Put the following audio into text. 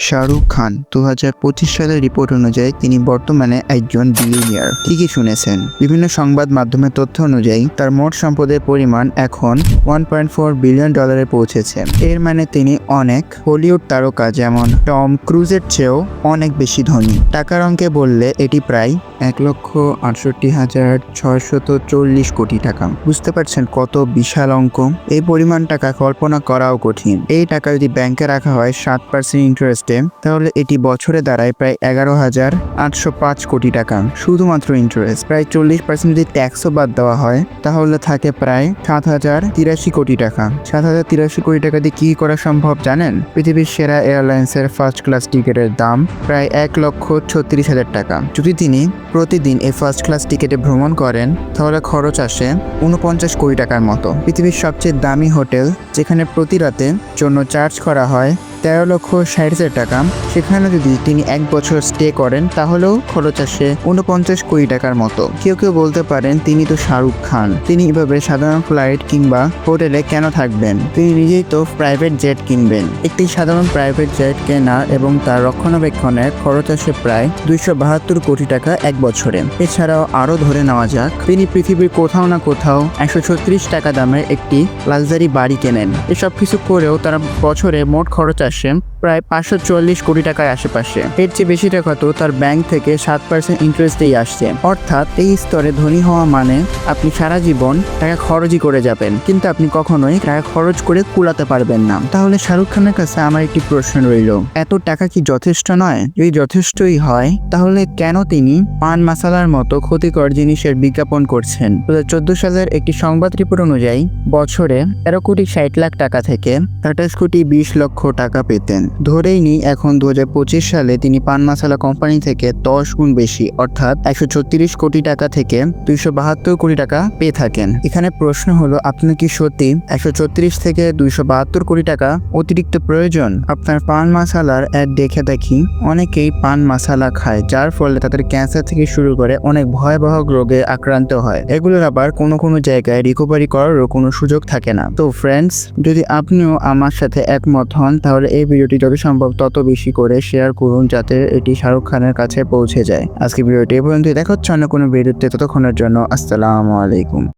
শাহরুখ খান 2025 সালের রিপোর্ট অনুযায়ী তিনি বর্তমানে একজন বিলিয়নিয়ার। ঠিকই শুনেছেন। বিভিন্ন সংবাদ মাধ্যমের তথ্য অনুযায়ী তার মোট সম্পদের পরিমাণ এখন $1.4 বিলিয়ন পৌঁছেছে। এর মানে তিনি অনেক হলিউড তারকা যেমন টম ক্রুজের চেয়েও অনেক বেশি ধনী। টাকার অঙ্কে বললে এটি প্রায় 1,68,640 কোটি টাকা। বুঝতে পারছেন কত বিশাল অঙ্ক? এই পরিমাণ টাকা কল্পনা করাও কঠিন। এই টাকা যদি ব্যাংকে রাখা হয় 7% ইন্টারেস্টে, তাহলে এটি বছরে দাঁড়ায় প্রায় 11,805 কোটি টাকা। শুধুমাত্র ইন্টারেস্ট। প্রায় 40% যদি ট্যাক্সও বাদ দেওয়া হয়, তাহলে থাকে প্রায় 7,083 কোটি টাকা। 7,083 কোটি টাকা দিয়ে কি করা সম্ভব জানেন? পৃথিবীর সেরা এয়ারলাইন্সের ফার্স্ট ক্লাস টিকিটের দাম প্রায় 1,36,000 টাকা। যদি তিনি প্রতিদিন এই ফার্স্ট ক্লাস টিকিটে ভ্রমণ করেন, তাহলে খরচ আসে 49 কোটি টাকার মতো। পৃথিবীর সবচেয়ে দামি হোটেল, যেখানে প্রতি রাতের জন্য চার্জ করা হয় 13,60,000 টাকা, সেখানে যদি তিনি 1 বছর স্টে করেন, তাহলেও খরচ আসে 49 কোটি টাকার মতো। কেউ কেউ বলতে পারেন তিনি তো শাহরুখ খান, তিনি এভাবে সাধারণ ফ্লাইট কিংবা হোটেলে কেন থাকবেন? তিনি নিজেই তো প্রাইভেট জেট কিনবেন। একটি সাধারণ প্রাইভেট জেট কেনা এবং তার রক্ষণাবেক্ষণের খরচ আসে প্রায় 272 কোটি টাকা 1 বছরে। এছাড়াও আরও ধরে নেওয়া যাক, তিনি পৃথিবীর কোথাও না কোথাও 136 টাকা দামের একটি লাক্সারি বাড়ি কেনেন। এসব কিছু করেও তার বছরে মোট খরচ আসে প্রায় 540 কোটি টাকার আশেপাশে। এর চেয়ে বেশি টাকা তো তার ব্যাংক থেকে 7% ইন্টারেস্টেই আসছে। অর্থাৎ এই স্তরে ধনী হওয়া মানে আপনি সারা জীবন টাকা খরচই করে যাবেন, কিন্তু আপনি কখনোই টাকা খরচ করে কুলাতে পারবেন না। তাহলে শাহরুখ খানের কাছে আমার একটি প্রশ্ন রইল, এত টাকা কি যথেষ্ট নয়? যদি যথেষ্টই হয়, তাহলে কেন তিনি পান মাসালার মতো ক্ষতিকর জিনিসের বিজ্ঞাপন করছেন? 2014 সালের একটি সংবাদ রিপোর্ট অনুযায়ী বছরে 13,60,00,000 টাকা থেকে 28,20 লক্ষ টাকা পেতেন। ধরেই নি এখন 2025 সালে তিনি পান মাসালা কোম্পানি থেকে 10 গুণ বেশি, অর্থাৎ 136 কোটি টাকা থেকে 272 কোটি টাকা পেয়ে থাকেন। এখানে প্রশ্ন হলো, আপনার কি সত্যি 136 থেকে 272 কোটি টাকা অতিরিক্ত প্রয়োজন? আপনার পান মাসালার অ্যাড দেখে দেখি অনেকেই পান মাসালা খায়, যার ফলে তাদের ক্যান্সার থেকে শুরু করে অনেক ভয়াবহ রোগে আক্রান্ত হয়। এগুলোর আবার কোনো কোনো জায়গায় রিকভারি করারও কোনো সুযোগ থাকে না। তো ফ্রেন্ডস, যদি আপনিও আমার সাথে একমত হন, তাহলে এই ভিডিওটি যত সম্ভব তত বেশি করে শেয়ার করুন, যাতে এটি শাহরুখ খানের কাছে পৌঁছে যায়। আজকে ভিডিওটি এই পর্যন্ত। দেখা হচ্ছে অন্য কোনো ভিডিওতে। ততক্ষণের জন্য আসসালামু আলাইকুম।